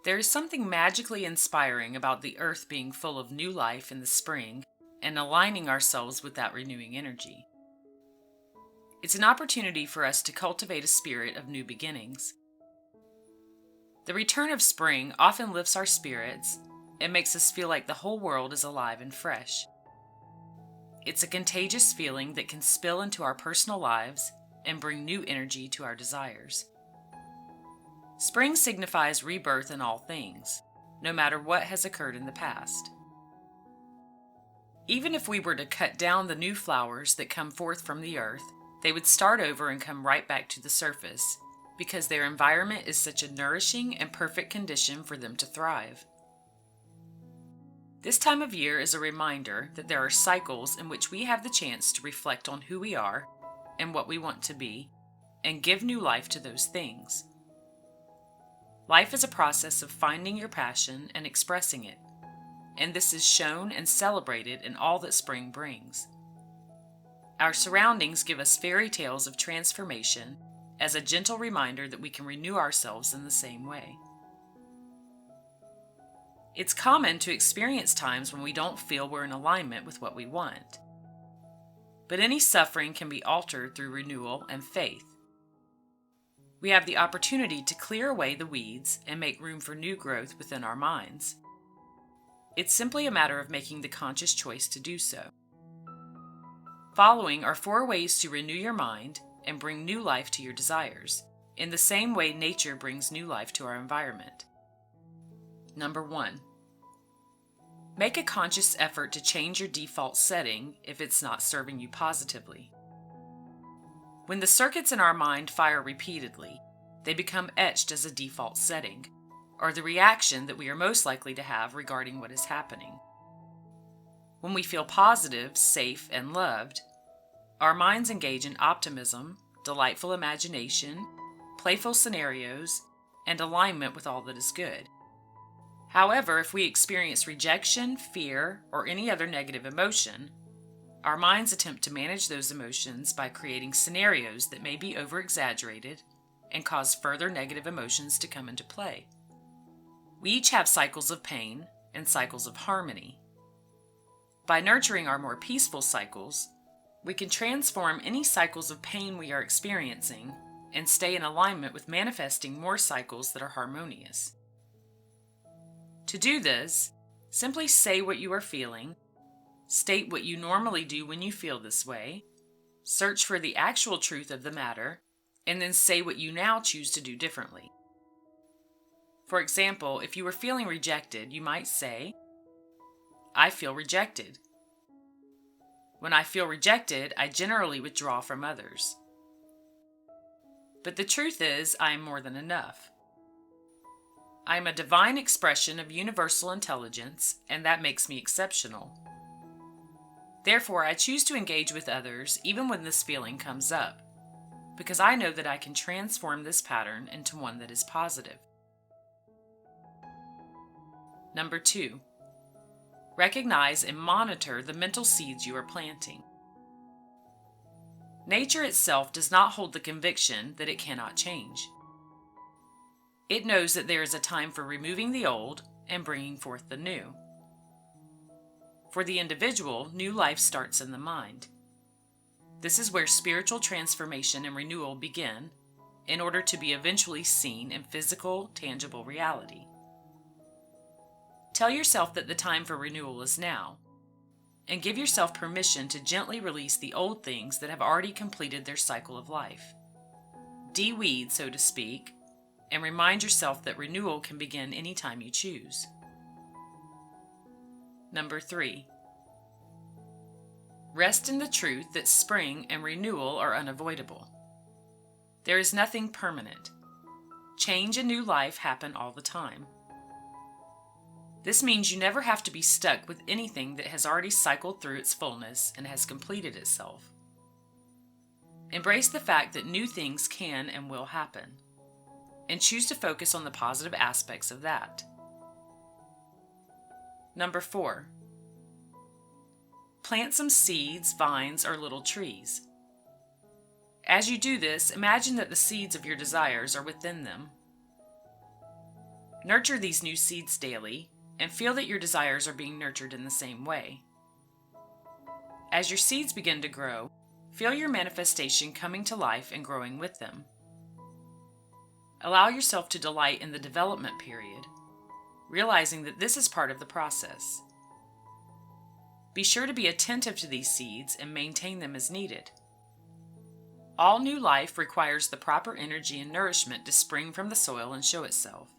There is something magically inspiring about the earth being full of new life in the spring and aligning ourselves with that renewing energy. It's an opportunity for us to cultivate a spirit of new beginnings. The return of spring often lifts our spirits and makes us feel like the whole world is alive and fresh. It's a contagious feeling that can spill into our personal lives and bring new energy to our desires. Spring signifies rebirth in all things, no matter what has occurred in the past. Even if we were to cut down the new flowers that come forth from the earth, they would start over and come right back to the surface, because their environment is such a nourishing and perfect condition for them to thrive. This time of year is a reminder that there are cycles in which we have the chance to reflect on who we are and what we want to be, and give new life to those things. Life is a process of finding your passion and expressing it, and this is shown and celebrated in all that spring brings. Our surroundings give us fairy tales of transformation as a gentle reminder that we can renew ourselves in the same way. It's common to experience times when we don't feel we're in alignment with what we want. But any suffering can be altered through renewal and faith. We have the opportunity to clear away the weeds and make room for new growth within our minds. It's simply a matter of making the conscious choice to do so. Following are 4 ways to renew your mind and bring new life to your desires, in the same way nature brings new life to our environment. Number 1. Make a conscious effort to change your default setting if it's not serving you positively. When the circuits in our mind fire repeatedly, they become etched as a default setting, or the reaction that we are most likely to have regarding what is happening. When we feel positive, safe, and loved, our minds engage in optimism, delightful imagination, playful scenarios, and alignment with all that is good. However, if we experience rejection, fear, or any other negative emotion, our minds attempt to manage those emotions by creating scenarios that may be over-exaggerated and cause further negative emotions to come into play. We each have cycles of pain and cycles of harmony. By nurturing our more peaceful cycles, we can transform any cycles of pain we are experiencing and stay in alignment with manifesting more cycles that are harmonious. To do this, simply say what you are feeling, state what you normally do when you feel this way, search for the actual truth of the matter, and then say what you now choose to do differently. For example, if you were feeling rejected, you might say, "I feel rejected. When I feel rejected, I generally withdraw from others. But the truth is, I am more than enough. I am a divine expression of universal intelligence, and that makes me exceptional. Therefore, I choose to engage with others even when this feeling comes up, because I know that I can transform this pattern into one that is positive." Number 2. Recognize and monitor the mental seeds you are planting. Nature itself does not hold the conviction that it cannot change. It knows that there is a time for removing the old and bringing forth the new. For the individual, new life starts in the mind. This is where spiritual transformation and renewal begin in order to be eventually seen in physical, tangible reality. Tell yourself that the time for renewal is now, and give yourself permission to gently release the old things that have already completed their cycle of life. De-weed, so to speak, and remind yourself that renewal can begin anytime you choose. Number 3. Rest in the truth that spring and renewal are unavoidable. There is nothing permanent. Change and new life happen all the time. This means you never have to be stuck with anything that has already cycled through its fullness and has completed itself. Embrace the fact that new things can and will happen, and choose to focus on the positive aspects of that. Number 4. Plant some seeds, vines, or little trees. As you do this, imagine that the seeds of your desires are within them. Nurture these new seeds daily and feel that your desires are being nurtured in the same way. As your seeds begin to grow, feel your manifestation coming to life and growing with them. Allow yourself to delight in the development period, realizing that this is part of the process. Be sure to be attentive to these seeds and maintain them as needed. All new life requires the proper energy and nourishment to spring from the soil and show itself.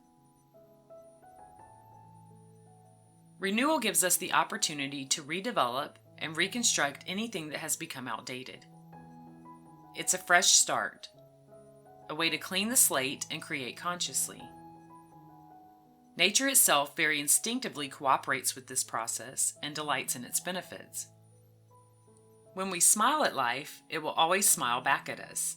Renewal gives us the opportunity to redevelop and reconstruct anything that has become outdated. It's a fresh start, a way to clean the slate and create consciously. Nature itself very instinctively cooperates with this process and delights in its benefits. When we smile at life, it will always smile back at us.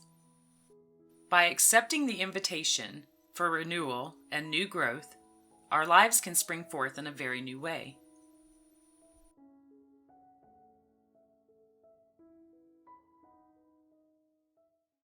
By accepting the invitation for renewal and new growth, our lives can spring forth in a very new way.